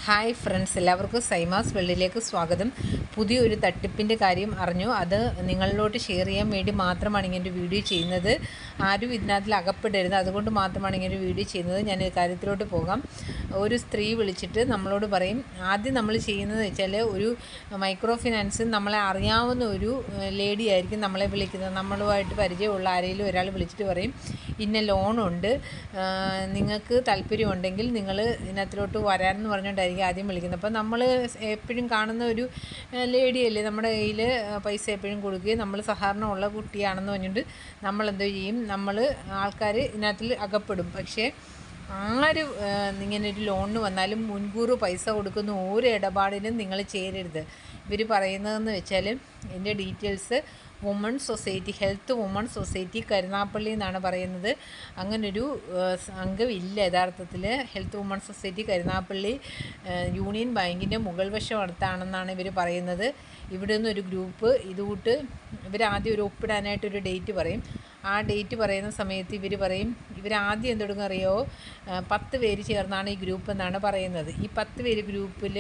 Hi friends, എല്ലാവർക്കും സൈമാസ് വെള്ളിലേക്ക് സ്വാഗതം. പുതിയൊരു തട്ടിപ്പിൻ്റെ കാര്യം അറിഞ്ഞു. അത് നിങ്ങളിലോട്ട് ഷെയർ ചെയ്യാൻ വേണ്ടി മാത്രമാണ് ഇങ്ങനെ വീഡിയോ ചെയ്യുന്നത്. ആരും ഇതിനകത്തിൽ അകപ്പെടരുത്, അതുകൊണ്ട് മാത്രമാണ് ഇങ്ങനെ വീഡിയോ ചെയ്യുന്നത്. ഞാൻ കാര്യത്തിലോട്ട് പോകാം. ഒരു സ്ത്രീ വിളിച്ചിട്ട് നമ്മളോട് പറയും, ആദ്യം നമ്മൾ ചെയ്യുന്നത് വെച്ചാൽ ഒരു മൈക്രോ ഫിനാൻസ് നമ്മളെ അറിയാവുന്ന ഒരു ലേഡി ആയിരിക്കും നമ്മളെ വിളിക്കുന്നത്. നമ്മളുമായിട്ട് പരിചയമുള്ള ആരെങ്കിലും ഒരാൾ വിളിച്ചിട്ട് പറയും, ഇന്ന ലോണുണ്ട്, നിങ്ങൾക്ക് താല്പര്യമുണ്ടെങ്കിൽ നിങ്ങൾ ഇതിനകത്തിലോട്ട് വരാമെന്ന് പറഞ്ഞുകൊണ്ടായിരിക്കും ആദ്യം വിളിക്കുന്നത്. അപ്പോൾ നമ്മൾ എപ്പോഴും കാണുന്ന ഒരു ലേഡിയല്ലേ, നമ്മുടെ കയ്യിൽ പൈസ എപ്പോഴും കൊടുക്കുകയും നമ്മൾ സഹകരണം ഉള്ള കുട്ടിയാണെന്ന് പറഞ്ഞിട്ട് നമ്മളെന്തോ ചെയ്യും, നമ്മൾ ആൾക്കാർ ഇതിനകത്തിൽ അകപ്പെടും. പക്ഷേ ആര് ഇങ്ങനൊരു ലോണിന് വന്നാലും മുൻകൂർ പൈസ കൊടുക്കുന്ന ഒരു ഇടപാടിനും നിങ്ങൾ ചേരരുത്. ഇവർ പറയുന്നതെന്ന് വെച്ചാൽ, എൻ്റെ details woman society, health woman society Karunagappally എന്നാണ് പറയുന്നത്. അങ്ങനൊരു അംഗമില്ല യഥാർത്ഥത്തിൽ. Health woman society Karunagappally union ബാങ്കിൻ്റെ മുകൾ വശം അടുത്താണെന്നാണ് ഇവർ പറയുന്നത്. ഇവിടെ നിന്നൊരു ഗ്രൂപ്പ് ഇതുകൂട്ട് ഇവരാദ്യം ഒരു ഒപ്പിടാനായിട്ടൊരു ഡേറ്റ് പറയും. ആ ഡേറ്റ് പറയുന്ന സമയത്ത് ഇവർ പറയും, ഇവരാദ്യം എന്തെടുക്കും അറിയോ, 10 പേര് ചേർന്നാണ് ഈ ഗ്രൂപ്പ് എന്നാണ് പറയുന്നത്. ഈ 10 പേര് ഗ്രൂപ്പിൽ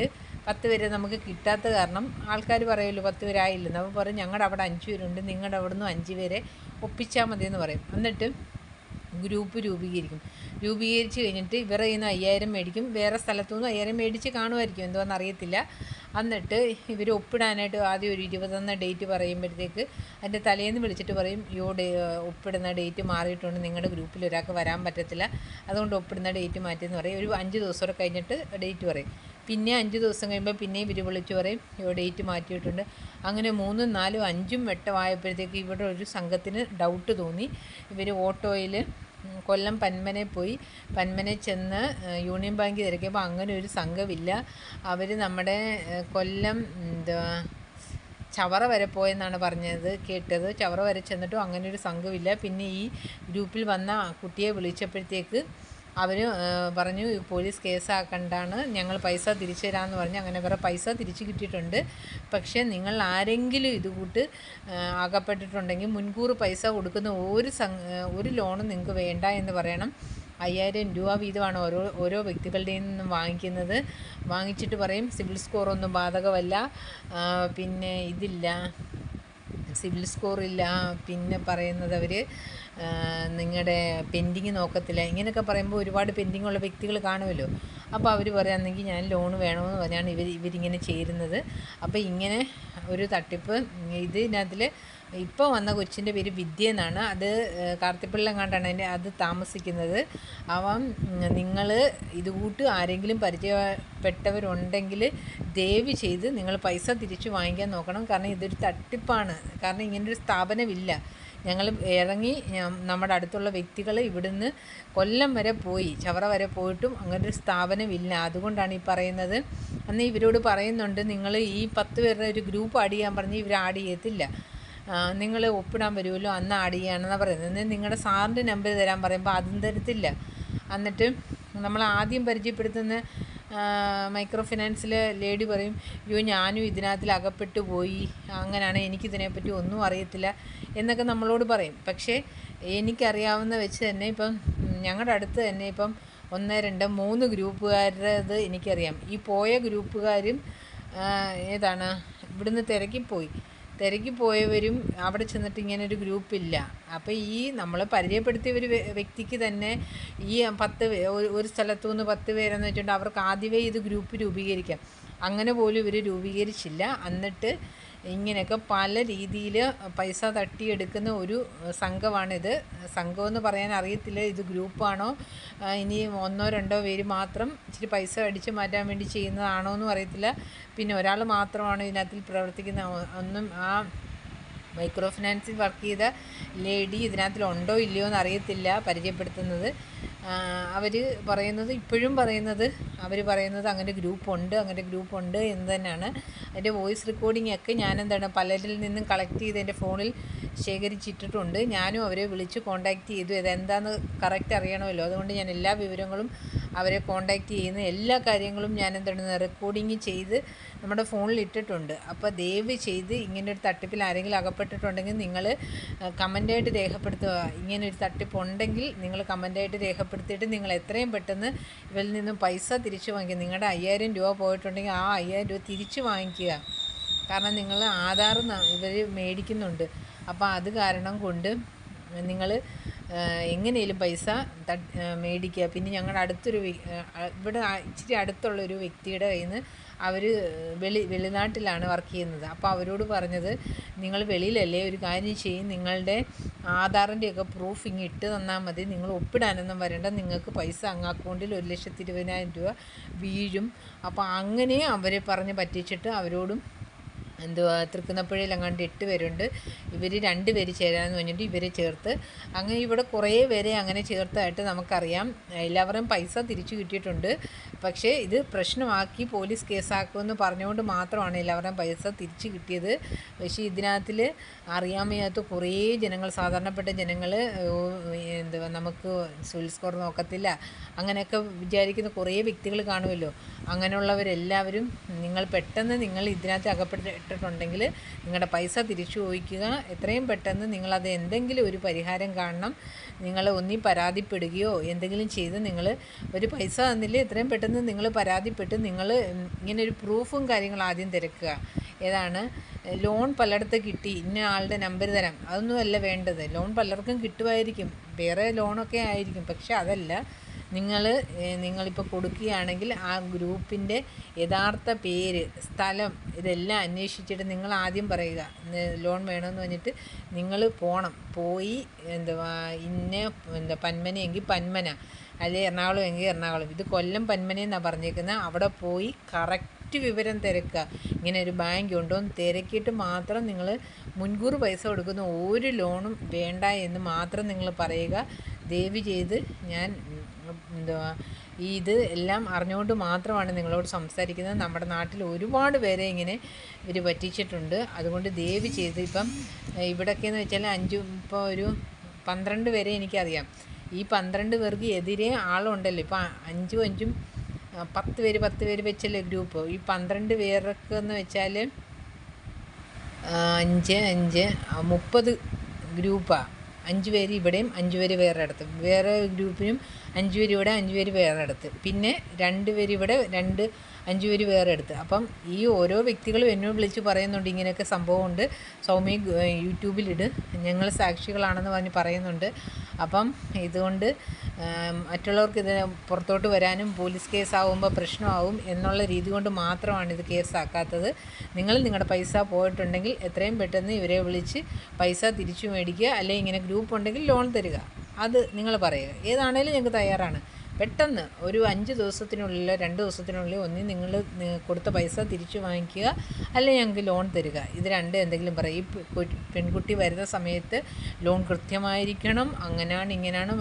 10 പേരെ നമുക്ക് കിട്ടാത്ത കാരണം ആൾക്കാർ പറയുമല്ലോ 10 പേരായില്ലെന്ന്. അപ്പോൾ പറയും, ഞങ്ങളുടെ അവിടെ 5 പേരുണ്ട്, നിങ്ങളുടെ അവിടെ നിന്നും 5 പേരെ ഒപ്പിച്ചാൽ മതിയെന്ന് പറയും. എന്നിട്ട് ഗ്രൂപ്പ് രൂപീകരിച്ച് കഴിഞ്ഞിട്ട് ഇവരെ കയ്യിൽ നിന്ന് 5000 മേടിക്കും. വേറെ സ്ഥലത്തു നിന്ന് 5000 മേടിച്ച് കാണുമായിരിക്കും, എന്തുവാന്ന് അറിയത്തില്ല. എന്നിട്ട് ഇവർ ഒപ്പിടാനായിട്ട് ആദ്യം ഒരു 21 ഡേറ്റ് പറയുമ്പോഴത്തേക്ക് അതിൻ്റെ തലേന്ന് വിളിച്ചിട്ട് പറയും, ഒപ്പിടുന്ന ഡേറ്റ് മാറിയിട്ടുണ്ട്, നിങ്ങളുടെ ഗ്രൂപ്പിൽ ഒരാൾക്ക് വരാൻ പറ്റത്തില്ല, അതുകൊണ്ട് ഒപ്പിടുന്ന ഡേറ്റ് മാറ്റിയെന്ന് പറയും. ഒരു 5 ദിവസം കഴിഞ്ഞിട്ട് ഡേറ്റ് പറയും. പിന്നെ 5 ദിവസം കഴിയുമ്പോൾ പിന്നെ ഇവർ വിളിച്ച് പറയും, ഡേറ്റ് മാറ്റിയിട്ടുണ്ട്. അങ്ങനെ 3, 4, 5 വട്ടമായപ്പോഴത്തേക്ക് ഇവിടെ ഒരു സംഘത്തിന് ഡൗട്ട് തോന്നി. ഇവർ ഓട്ടോയിൽ കൊല്ലം പന്മനെ പോയി. പന്മനെ ചെന്ന് യൂണിയൻ ബാങ്ക് തിരക്കിയപ്പോൾ അങ്ങനെ ഒരു സംഘമില്ല. അവർ നമ്മുടെ കൊല്ലം ചവറ വരെ പോയെന്നാണ് കേട്ടത്. ചവറ വരെ ചെന്നിട്ടും അങ്ങനെ ഒരു സംഘമില്ല. പിന്നെ ഈ ഗ്രൂപ്പിൽ വന്ന കുട്ടിയെ വിളിച്ചപ്പോഴത്തേക്ക് അവർ പറഞ്ഞു, പോലീസ് കേസാക്കണ്ടാണ്, ഞങ്ങൾ പൈസ തിരിച്ചു തരാമെന്ന് പറഞ്ഞു. അങ്ങനെ വേറെ പൈസ തിരിച്ചു കിട്ടിയിട്ടുണ്ട്. പക്ഷേ നിങ്ങൾ ആരെങ്കിലും ഇതുകൂട്ട് അകപ്പെട്ടിട്ടുണ്ടെങ്കിൽ മുൻകൂർ പൈസ കൊടുക്കുന്ന ഒരു ലോണും നിങ്ങൾക്ക് വേണ്ട എന്ന് പറയണം. 5000 രൂപ വീതമാണ് ഓരോ വ്യക്തികളുടെയിൽ നിന്നും വാങ്ങിച്ചിട്ട് പറയും, സിബിൽ സ്കോറൊന്നും ബാധകമല്ല, പിന്നെ സിബിൽ സ്കോറില്ല, പിന്നെ പറയുന്നത് അവർ നിങ്ങളുടെ പെൻഡിങ് നോക്കത്തില്ല. ഇങ്ങനെയൊക്കെ പറയുമ്പോൾ ഒരുപാട് പെൻഡിങ്ങുള്ള വ്യക്തികൾ കാണുമല്ലോ. അപ്പോൾ അവർ പറയുകയാണെങ്കിൽ ഞാൻ ലോൺ വേണമെന്ന് പറഞ്ഞാണ് ഇവരിങ്ങനെ ചേരുന്നത്. അപ്പോൾ ഇങ്ങനെ ഒരു തട്ടിപ്പ്. ഇതിനകത്തിൽ ഇപ്പോൾ വന്ന കൊച്ചിൻ്റെ പേര് വിദ്യ എന്നാണ്. അത് കാർത്തിപ്പള്ളിലും കണ്ടാണ് അത് താമസിക്കുന്നത്. നിങ്ങൾ ഇതുകൂട്ട് ആരെങ്കിലും പരിചയപ്പെട്ടവരുണ്ടെങ്കിൽ ദയവ് ചെയ്ത് നിങ്ങൾ പൈസ തിരിച്ചു വാങ്ങിക്കാൻ നോക്കണം. കാരണം ഇതൊരു തട്ടിപ്പാണ്. കാരണം ഇങ്ങനൊരു സ്ഥാപനമില്ല. ഞങ്ങൾ ഇറങ്ങി നമ്മുടെ അടുത്തുള്ള വ്യക്തികൾ ഇവിടുന്ന് കൊല്ലം വരെ പോയി, ചവറ വരെ പോയിട്ടും അങ്ങനൊരു സ്ഥാപനമില്ല. അതുകൊണ്ടാണ് ഈ പറയുന്നത്. അന്ന് ഇവരോട് പറയുന്നുണ്ട്, നിങ്ങൾ ഈ 10 പേരുടെ ഒരു ഗ്രൂപ്പ് ആഡ് ചെയ്യാൻ പറഞ്ഞ് ഇവർ ആഡ് ചെയ്യത്തില്ല, നിങ്ങൾ ഒപ്പിടാൻ വരുമല്ലോ അന്ന് ആഡ് ചെയ്യാണെന്നാണ് പറയുന്നത്. എന്നാൽ നിങ്ങളുടെ സാറിൻ്റെ നമ്പർ തരാൻ പറയുമ്പോൾ അതും തരത്തില്ല. എന്നിട്ട് നമ്മൾ ആദ്യം പരിചയപ്പെടുത്തുന്ന മൈക്രോ ഫിനാൻസിലെ ലേഡി പറയും, ഞാനും ഇതിനകത്തിൽ അകപ്പെട്ടു പോയി, അങ്ങനെയാണ്, എനിക്കിതിനെപ്പറ്റി ഒന്നും അറിയത്തില്ല എന്നൊക്കെ നമ്മളോട് പറയും. പക്ഷേ എനിക്കറിയാവുന്ന വെച്ച് തന്നെ ഇപ്പം ഞങ്ങളുടെ അടുത്ത് തന്നെ ഇപ്പം 1, 2, 3 ഗ്രൂപ്പുകാരുടേത് എനിക്കറിയാം. ഈ പോയ ഗ്രൂപ്പുകാരും ഇവിടുന്ന് തിരക്കിപ്പോയവരും അവിടെ ചെന്നിട്ട് ഇങ്ങനൊരു ഗ്രൂപ്പില്ല. അപ്പോൾ ഈ നമ്മൾ പരിചയപ്പെടുത്തിയ ഒരു വ്യക്തിക്ക് തന്നെ ഈ ഒരു സ്ഥലത്തു നിന്ന് 10 പേരെന്ന് വെച്ചിട്ടുണ്ട്, അവർക്ക് ആദ്യമേ ഇത് ഗ്രൂപ്പ് രൂപീകരിക്കാം. അങ്ങനെ പോലും ഇവർ രൂപീകരിച്ചില്ല. എന്നിട്ട് ഇങ്ങനെയൊക്കെ പല രീതിയിൽ പൈസ തട്ടിയെടുക്കുന്ന ഒരു സംഘമാണിത്. സംഘമെന്ന് പറയാൻ അറിയത്തില്ല, ഇത് ഗ്രൂപ്പാണോ ഇനി 1, 2 പേര് മാത്രം ഇച്ചിരി പൈസ അടിച്ചു മാറ്റാൻ വേണ്ടി ചെയ്യുന്നതാണോ എന്നും അറിയത്തില്ല. പിന്നെ ഒരാൾ മാത്രമാണ് ഇതിനകത്തിൽ പ്രവർത്തിക്കുന്ന. ഒന്നും ആ മൈക്രോ ഫിനാൻസിൽ വർക്ക് ചെയ്ത ലേഡി ഇതിനകത്തിലുണ്ടോ ഇല്ലയോ എന്ന് അറിയത്തില്ല. പരിചയപ്പെടുത്തുന്നത് ഇപ്പോഴും പറയുന്നത് അങ്ങനെ ഗ്രൂപ്പുണ്ട് എന്ന് തന്നെയാണ്. അതിൻ്റെ വോയിസ് റെക്കോർഡിംഗ് ഒക്കെ ഞാൻ പലരിൽ നിന്നും കളക്ട് ചെയ്ത് എൻ്റെ ഫോണിൽ ശേഖരിച്ചിട്ടിട്ടുണ്ട്. ഞാനും അവരെ വിളിച്ച് കോൺടാക്റ്റ് ചെയ്തു. ഇതെന്താണെന്ന് കറക്റ്റ് അറിയണമല്ലോ, അതുകൊണ്ട് ഞാൻ എല്ലാ വിവരങ്ങളും അവരെ കോൺടാക്റ്റ് ചെയ്യുന്ന എല്ലാ കാര്യങ്ങളും ഞാൻ എന്താണ് റെക്കോർഡിങ് ചെയ്ത് നമ്മുടെ ഫോണിൽ ഇട്ടിട്ടുണ്ട്. അപ്പോൾ ദയവ് ചെയ്ത് ഇങ്ങനൊരു തട്ടിപ്പിൽ ആരെങ്കിലും അകപ്പെട്ടിട്ടുണ്ടെങ്കിൽ നിങ്ങൾ കമൻ്റായിട്ട് രേഖപ്പെടുത്തുക. ഇങ്ങനൊരു തട്ടിപ്പുണ്ടെങ്കിൽ നിങ്ങൾ കമൻ്റായിട്ട് രേഖപ്പെടുത്തിയിട്ട് നിങ്ങൾ എത്രയും പെട്ടെന്ന് ഇവരിൽ നിന്നും പൈസ തിരിച്ചു വാങ്ങിക്കുക. നിങ്ങളുടെ 5000 രൂപ പോയിട്ടുണ്ടെങ്കിൽ ആ 5000 രൂപ തിരിച്ചു വാങ്ങിക്കുക. കാരണം നിങ്ങൾ ആധാർ ഇവർ മേടിക്കുന്നുണ്ട്. അപ്പോൾ അത് കാരണം കൊണ്ട് നിങ്ങൾ എങ്ങനെയും പൈസ മേടിക്കുക. പിന്നെ ഞങ്ങളുടെ അടുത്തൊരു ഇവിടെ ഇച്ചിരി അടുത്തുള്ളൊരു വ്യക്തിയുടെ കയ്യിൽ നിന്ന് അവർ വെളിനാട്ടിലാണ് വർക്ക് ചെയ്യുന്നത്. അപ്പോൾ അവരോട് പറഞ്ഞത്, നിങ്ങൾ വെളിയിലല്ലേ, ഒരു കാര്യം ചെയ്യും, നിങ്ങളുടെ ആധാറിൻ്റെയൊക്കെ പ്രൂഫ് ഇങ്ങ് ഇട്ട് തന്നാൽ മതി, നിങ്ങൾ ഒപ്പിടാനൊന്നും വരേണ്ട, നിങ്ങൾക്ക് പൈസ അങ്ങ് അക്കൗണ്ടിൽ 1,20,000 രൂപ വീഴും. അപ്പോൾ അങ്ങനെ അവരെ പറഞ്ഞ് പറ്റിച്ചിട്ട് അവരോടും തൃക്കുന്നപ്പുഴയിൽ അങ്ങാണ്ട് 8 പേരുണ്ട്. ഇവർ 2 പേര് ചേരാമെന്ന് പറഞ്ഞിട്ട് ഇവരെ ചേർത്ത് അങ്ങനെ ഇവിടെ കുറേ പേരെ അങ്ങനെ ചേർത്തായിട്ട് നമുക്കറിയാം. എല്ലാവരും പൈസ തിരിച്ചു കിട്ടിയിട്ടുണ്ട്. പക്ഷേ ഇത് പ്രശ്നമാക്കി പോലീസ് കേസാക്കുമെന്ന് പറഞ്ഞുകൊണ്ട് മാത്രമാണ് എല്ലാവരും പൈസ തിരിച്ചു കിട്ടിയത്. പക്ഷേ ഇതിനകത്തിൽ അറിയാൻ വയ്യാത്ത കുറേ ജനങ്ങൾ, സാധാരണപ്പെട്ട ജനങ്ങൾ നമുക്ക് സിവിൽ സ്കോർ നോക്കത്തില്ല അങ്ങനെയൊക്കെ വിചാരിക്കുന്ന കുറേ വ്യക്തികൾ കാണുമല്ലോ. അങ്ങനെയുള്ളവരെല്ലാവരും നിങ്ങൾ പെട്ടെന്ന് നിങ്ങൾ ഇതിനകത്ത് അകപ്പെട്ടിട്ടുണ്ടെങ്കിൽ നിങ്ങളുടെ പൈസ തിരിച്ചു ചോദിക്കുക. എത്രയും പെട്ടെന്ന് നിങ്ങളത് എന്തെങ്കിലും ഒരു പരിഹാരം കാണണം. നിങ്ങൾ ഒന്നീ പരാതിപ്പെടുകയോ എന്തെങ്കിലും ചെയ്ത് നിങ്ങൾ ഒരു പൈസ തന്നില്ലേ, എത്രയും പെട്ടെന്ന് നിങ്ങൾ പരാതിപ്പെട്ട് നിങ്ങൾ ഇങ്ങനെ ഒരു പ്രൂഫും കാര്യങ്ങളും ആദ്യം തിരക്കുക. ഏതാണ് ലോൺ പലയിടത്ത് കിട്ടി, ഇന്ന ആളുടെ നമ്പർ തരാം, അതൊന്നുമല്ല വേണ്ടത്. ലോൺ പലർക്കും കിട്ടുമായിരിക്കും, വേറെ ലോണൊക്കെ ആയിരിക്കും. പക്ഷെ അതല്ല, നിങ്ങളിപ്പോൾ കൊടുക്കുകയാണെങ്കിൽ ആ ഗ്രൂപ്പിൻ്റെ യഥാർത്ഥ പേര്, സ്ഥലം, ഇതെല്ലാം അന്വേഷിച്ചിട്ട് നിങ്ങൾ ആദ്യം പറയുക ലോൺ വേണമെന്ന് പറഞ്ഞിട്ട് നിങ്ങൾ പോയി പന്മനയെങ്കിൽ പന്മന, അല്ലെങ്കിൽ എറണാകുളം എങ്കിൽ എറണാകുളം, ഇത് കൊല്ലം പന്മനയെന്നാണ് പറഞ്ഞേക്കുന്നത്. അവിടെ പോയി കറക്റ്റ് വിവരം തിരക്കുക. ഇങ്ങനെ ഒരു ബാങ്ക് ഉണ്ടോ എന്ന് തിരക്കിയിട്ട് മാത്രം നിങ്ങൾ മുൻകൂർ പൈസ കൊടുക്കുന്ന ഒരു ലോണും വേണ്ട എന്ന് മാത്രം നിങ്ങൾ പറയുക. ദയവ് ചെയ്ത് ഞാൻ ഇത് എല്ലാം അറിഞ്ഞുകൊണ്ട് മാത്രമാണ് നിങ്ങളോട് സംസാരിക്കുന്നത്. നമ്മുടെ നാട്ടിൽ ഒരുപാട് പേരെ ഇങ്ങനെ ഇവർ പറ്റിച്ചിട്ടുണ്ട്. അതുകൊണ്ട് ദയവ് ചെയ്ത് ഇപ്പം ഇവിടെയൊക്കെയെന്ന് വെച്ചാൽ ഇപ്പോൾ ഒരു 12 പേരെ എനിക്കറിയാം. ഈ 12 പേർക്ക് എതിരെ ആളുണ്ടല്ലോ. ഇപ്പം 5 10 പേര് വെച്ചല്ലേ ഗ്രൂപ്പ്. ഈ 12 പേർക്ക് എന്ന് വെച്ചാൽ 5 30 ഗ്രൂപ്പാണ്. 5 പേര് ഇവിടെയും 5 പേര് വേറെ അടുത്ത്, വേറെ ഗ്രൂപ്പിനും 5 പേര് ഇവിടെ 5 പേര് വേറെ അടുത്ത്, പിന്നെ 2 പേര് ഇവിടെ 5 പേര് വേറെ അടുത്ത്. അപ്പം ഈ ഓരോ വ്യക്തികളും എന്നോട് വിളിച്ച് പറയുന്നുണ്ട് ഇങ്ങനെയൊക്കെ സംഭവമുണ്ട്, സൗമ്യ യൂട്യൂബിലിട്, ഞങ്ങൾ സാക്ഷികളാണെന്ന് പറഞ്ഞ് പറയുന്നുണ്ട്. അപ്പം ഇതുകൊണ്ട് മറ്റുള്ളവർക്ക് ഇത് പുറത്തോട്ട് വരാനും പോലീസ് കേസാവുമ്പോൾ പ്രശ്നമാവും എന്നുള്ള രീതി കൊണ്ട് മാത്രമാണ് ഇത് കേസാക്കാത്തത്. നിങ്ങളുടെ പൈസ പോയിട്ടുണ്ടെങ്കിൽ എത്രയും പെട്ടെന്ന് ഇവരെ വിളിച്ച് പൈസ തിരിച്ചു മേടിക്കുക. അല്ലെങ്കിൽ ഇങ്ങനെ ഗ്രൂപ്പ് ഉണ്ടെങ്കിൽ ലോൺ തരിക, അത് നിങ്ങൾ പറയുക. ഏതാണേലും ഞങ്ങൾക്ക് തയ്യാറാണ്. പെട്ടെന്ന് ഒരു 5 ദിവസത്തിനുള്ളിൽ 2 ദിവസത്തിനുള്ളിൽ ഒന്നി നിങ്ങൾ കൊടുത്ത പൈസ തിരിച്ചു വാങ്ങിക്കുക, അല്ലെങ്കിൽ ഞങ്ങൾക്ക് ലോൺ തരിക. ഇത് എന്തെങ്കിലും പറയും. ഈ പെൺകുട്ടി വരുന്ന സമയത്ത് ലോൺ കൃത്യമായിരിക്കണം, അങ്ങനെയാണ് ഇങ്ങനെയാണ്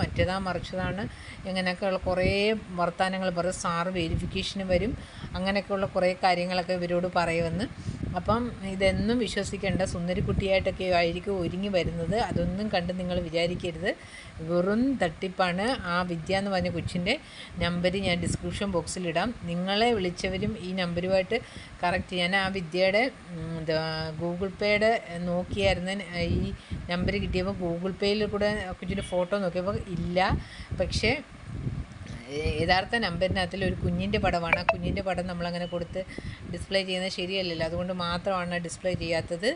മറിച്ചതാണ് ഇങ്ങനെയൊക്കെയുള്ള കുറേ വർത്തമാനങ്ങൾ പറയും. സാറ് വെരിഫിക്കേഷന് വരും, അങ്ങനെയൊക്കെയുള്ള കുറേ കാര്യങ്ങളൊക്കെ ഇവരോട് പറയുമെന്ന്. അപ്പം ഇതൊന്നും വിശ്വസിക്കേണ്ട. സുന്ദരിക്കുട്ടിയായിട്ടൊക്കെ ആയിരിക്കും ഒരുങ്ങി വരുന്നത്. അതൊന്നും കണ്ട് നിങ്ങൾ വിചാരിക്കരുത്, വെറും തട്ടിപ്പാണ്. ആ വിദ്യ എന്ന് പറഞ്ഞ കൊച്ചിൻ്റെ നമ്പർ ഞാൻ ഡിസ്ക്രിപ്ഷൻ ബോക്സിലിടാം. നിങ്ങളെ വിളിച്ചവരും ഈ നമ്പരുമായിട്ട് കറക്റ്റ് ചെയ്യാൻ ആ വിദ്യയുടെ ഗൂഗിൾ പേയുടെ നോക്കിയായിരുന്നു. ഈ നമ്പർ കിട്ടിയപ്പോൾ ഗൂഗിൾ പേയിൽ കൂടെ കൊച്ചിൻ്റെ ഫോട്ടോ നോക്കിയപ്പോൾ ഇല്ല. പക്ഷേ യഥാർത്ഥ നമ്പറിനകത്തിൽ ഒരു കുഞ്ഞിൻ്റെ പടമാണ്. ആ കുഞ്ഞിൻ്റെ പടം നമ്മളങ്ങനെ കൊടുത്ത് ഡിസ്പ്ലേ ചെയ്യുന്നത് ശരിയല്ലല്ലോ. അതുകൊണ്ട് മാത്രമാണ് ഡിസ്പ്ലേ ചെയ്യാത്തത്.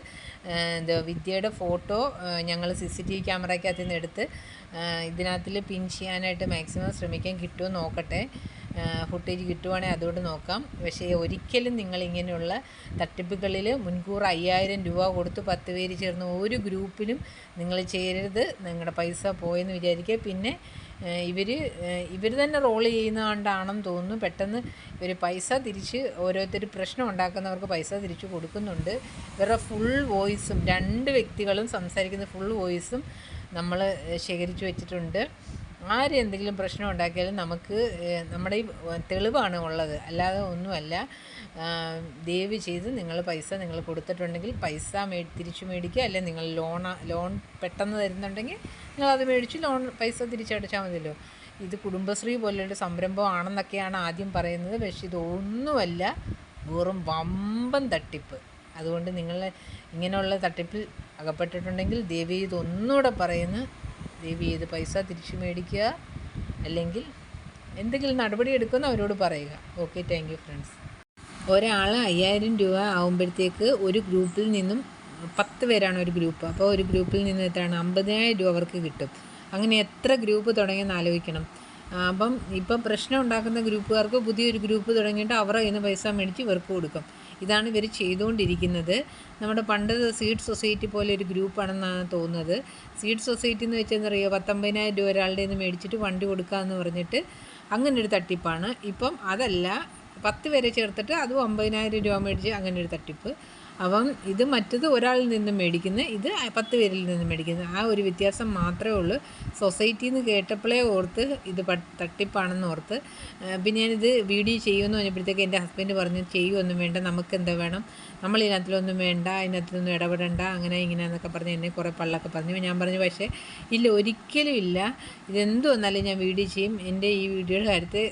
വിദ്യയുടെ ഫോട്ടോ ഞങ്ങൾ CCTV ക്യാമറയ്ക്കകത്ത് നിന്ന് എടുത്ത് ഇതിനകത്തിൽ പിൻ ചെയ്യാനായിട്ട് മാക്സിമം ശ്രമിക്കാൻ കിട്ടുമോ നോക്കട്ടെ. ഫുട്ടേജ് കിട്ടുവാണെങ്കിൽ അതുകൊണ്ട് നോക്കാം. പക്ഷേ ഒരിക്കലും നിങ്ങളിങ്ങനെയുള്ള തട്ടിപ്പുകളിൽ മുൻകൂർ 5000 രൂപ കൊടുത്ത് 10 പേര് ചേർന്ന് ഒരു ഗ്രൂപ്പിലും നിങ്ങൾ ചേരരുത്. നിങ്ങളുടെ പൈസ പോയെന്ന് വിചാരിക്കുക. പിന്നെ ഇവർ തന്നെ റോൾ ചെയ്യുന്നതുകൊണ്ടാണെന്ന് തോന്നുന്നു. പെട്ടെന്ന് ഇവർ പൈസ തിരിച്ച് ഓരോരുത്തർ പ്രശ്നം ഉണ്ടാക്കുന്നവർക്ക് പൈസ തിരിച്ച് കൊടുക്കുന്നുണ്ട്. ഇവരുടെ ഫുൾ വോയിസും 2 വ്യക്തികളും സംസാരിക്കുന്ന ഫുൾ വോയിസും നമ്മൾ ശേഖരിച്ച് വെച്ചിട്ടുണ്ട്. ആര് എന്തെങ്കിലും പ്രശ്നം ഉണ്ടാക്കിയാലും നമുക്ക് നമ്മുടെ ഈ തെളിവാണ് ഉള്ളത്, അല്ലാതെ ഒന്നുമല്ല. ദയവ് ചെയ്ത് പൈസ നിങ്ങൾ കൊടുത്തിട്ടുണ്ടെങ്കിൽ പൈസ തിരിച്ചു മേടിക്കുക. അല്ലെങ്കിൽ നിങ്ങൾ ലോൺ പെട്ടെന്ന് തരുന്നുണ്ടെങ്കിൽ നിങ്ങളത് മേടിച്ച് പൈസ തിരിച്ചടച്ചാൽ മതിയല്ലോ. ഇത് കുടുംബശ്രീ പോലൊരു സംരംഭമാണെന്നൊക്കെയാണ് ആദ്യം പറയുന്നത്. പക്ഷേ ഇതൊന്നുമല്ല, വെറും വമ്പൻ തട്ടിപ്പ്. അതുകൊണ്ട് നിങ്ങൾ ഇങ്ങനെയുള്ള തട്ടിപ്പിൽ അകപ്പെട്ടിട്ടുണ്ടെങ്കിൽ ദയവ് ചെയ്ത് ഒന്നുകൂടെ പറയുന്നു, ദയവ് ചെയ്ത് പൈസ തിരിച്ചു മേടിക്കുക, അല്ലെങ്കിൽ എന്തെങ്കിലും നടപടി എടുക്കുമെന്ന് അവരോട് പറയുക. Okay, thank you friends. ഒരാൾ 5000 രൂപ ആകുമ്പോഴത്തേക്ക് ഒരു ഗ്രൂപ്പിൽ നിന്നും 10 പേരാണ് ഒരു ഗ്രൂപ്പ്. അപ്പോൾ ഒരു ഗ്രൂപ്പിൽ നിന്ന് എത്രയാണ് 50,000 രൂപ അവർക്ക് കിട്ടും. അങ്ങനെ എത്ര ഗ്രൂപ്പ് തുടങ്ങിയെന്ന് ആലോചിക്കണം. അപ്പം ഇപ്പം പ്രശ്നം ഉണ്ടാക്കുന്ന ഗ്രൂപ്പുകാർക്ക് പുതിയൊരു ഗ്രൂപ്പ് തുടങ്ങിയിട്ട് അവരുടെ കയ്യിൽ നിന്ന് പൈസ മേടിച്ച് ഇവർക്ക് കൊടുക്കും. ഇതാണ് ഇവർ ചെയ്തുകൊണ്ടിരിക്കുന്നത്. നമ്മുടെ പണ്ട് സീഡ് സൊസൈറ്റി പോലെ ഒരു ഗ്രൂപ്പാണെന്നാണ് തോന്നുന്നത്. സീഡ് സൊസൈറ്റി എന്ന് വെച്ചാൽ എന്താ പറയുക, 19,000 രൂപ ഒരാളുടെ നിന്ന് മേടിച്ചിട്ട് വണ്ടി കൊടുക്കാമെന്ന് പറഞ്ഞിട്ട് അങ്ങനെ ഒരു തട്ടിപ്പാണ്. ഇപ്പം അതല്ല, 10 പേരെ ചേർത്തിട്ട് അതും 50,000 രൂപ മേടിച്ച് അങ്ങനെ ഒരു തട്ടിപ്പ്. അപ്പം ഇത് മറ്റത് ഒരാളിൽ നിന്നും മേടിക്കുന്നത്, ഇത് 10 പേരിൽ നിന്നും മേടിക്കുന്നത്. ആ ഒരു വ്യത്യാസം മാത്രമേ ഉള്ളൂ. സൊസൈറ്റിയിൽ നിന്ന് കേട്ടപ്പോഴേ ഓർത്ത് ഇത് തട്ടിപ്പാണെന്ന് ഓർത്ത്. പിന്നെ ഞാനിത് വീഡിയോ ചെയ്യുമെന്ന് പറഞ്ഞപ്പോഴത്തേക്ക് എൻ്റെ ഹസ്ബൻഡ് പറഞ്ഞു, ചെയ്യുമൊന്നും വേണ്ട, നമുക്ക് എന്താ വേണം, നമ്മൾ ഇതിനകത്തിലൊന്നും വേണ്ട, ഇതിനകത്തിലൊന്നും ഇടപെടണ്ട, അങ്ങനെ ഇങ്ങനെ എന്നൊക്കെ പറഞ്ഞ് എന്നെ കുറേ പള്ളൊക്കെ പറഞ്ഞു. ഞാൻ പറഞ്ഞു, പക്ഷേ ഇല്ല, ഒരിക്കലും ഇല്ല, ഇതെന്തു വന്നാലും ഞാൻ വീഡിയോ ചെയ്യും. എൻ്റെ ഈ വീഡിയോയുടെ കാര്യത്തിൽ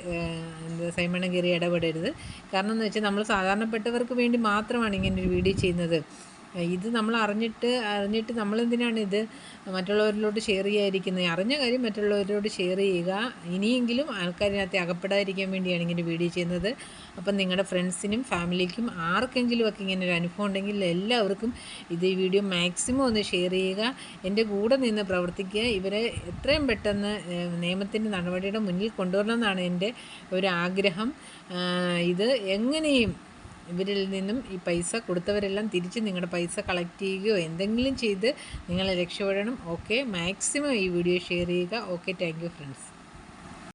സൈമണം കയറി ഇടപെടരുത്. കാരണം എന്ന് വെച്ചാൽ നമ്മൾ സാധാരണപ്പെട്ടവർക്ക് വേണ്ടി മാത്രമാണ് ഇങ്ങനെ ഒരു വീഡിയോ ചെയ്യുന്നത്. ഇത് നമ്മൾ അറിഞ്ഞിട്ട് നമ്മളെന്തിനാണ് ഇത് മറ്റുള്ളവരിലോട്ട് ഷെയർ ചെയ്യാതിരിക്കുന്നത്? അറിഞ്ഞ കാര്യം മറ്റുള്ളവരോട് ഷെയർ ചെയ്യുക. ഇനിയെങ്കിലും ആൾക്കാരിനകത്ത് അകപ്പെടാതിരിക്കാൻ വേണ്ടിയാണ് ഇങ്ങനെ വീഡിയോ ചെയ്യുന്നത്. അപ്പം നിങ്ങളുടെ ഫ്രണ്ട്സിനും ഫാമിലിക്കും ആർക്കെങ്കിലും ഒക്കെ ഇങ്ങനെ ഒരു അനുഭവം ഉണ്ടെങ്കിൽ എല്ലാവർക്കും ഇത് ഈ വീഡിയോ മാക്സിമം ഒന്ന് ഷെയർ ചെയ്യുക. എൻ്റെ കൂടെ നിന്ന് പ്രവർത്തിക്കുക. ഇവരെ എത്രയും പെട്ടെന്ന് നിയമത്തിൻ്റെ നടപടിയുടെ മുന്നിൽ കൊണ്ടുവരണമെന്നാണ് എൻ്റെ ഒരു ആഗ്രഹം. ഇത് എങ്ങനെയും ഇവരിൽ നിന്നും ഈ പൈസ കൊടുത്തവരെല്ലാം തിരിച്ച് നിങ്ങളുടെ പൈസ കളക്ട് ചെയ്യുകയോ എന്തെങ്കിലും ചെയ്ത് നിങ്ങളെ രക്ഷപ്പെടണം. ഓക്കെ, മാക്സിമം ഈ വീഡിയോ ഷെയർ ചെയ്യുക. Okay, thank you friends.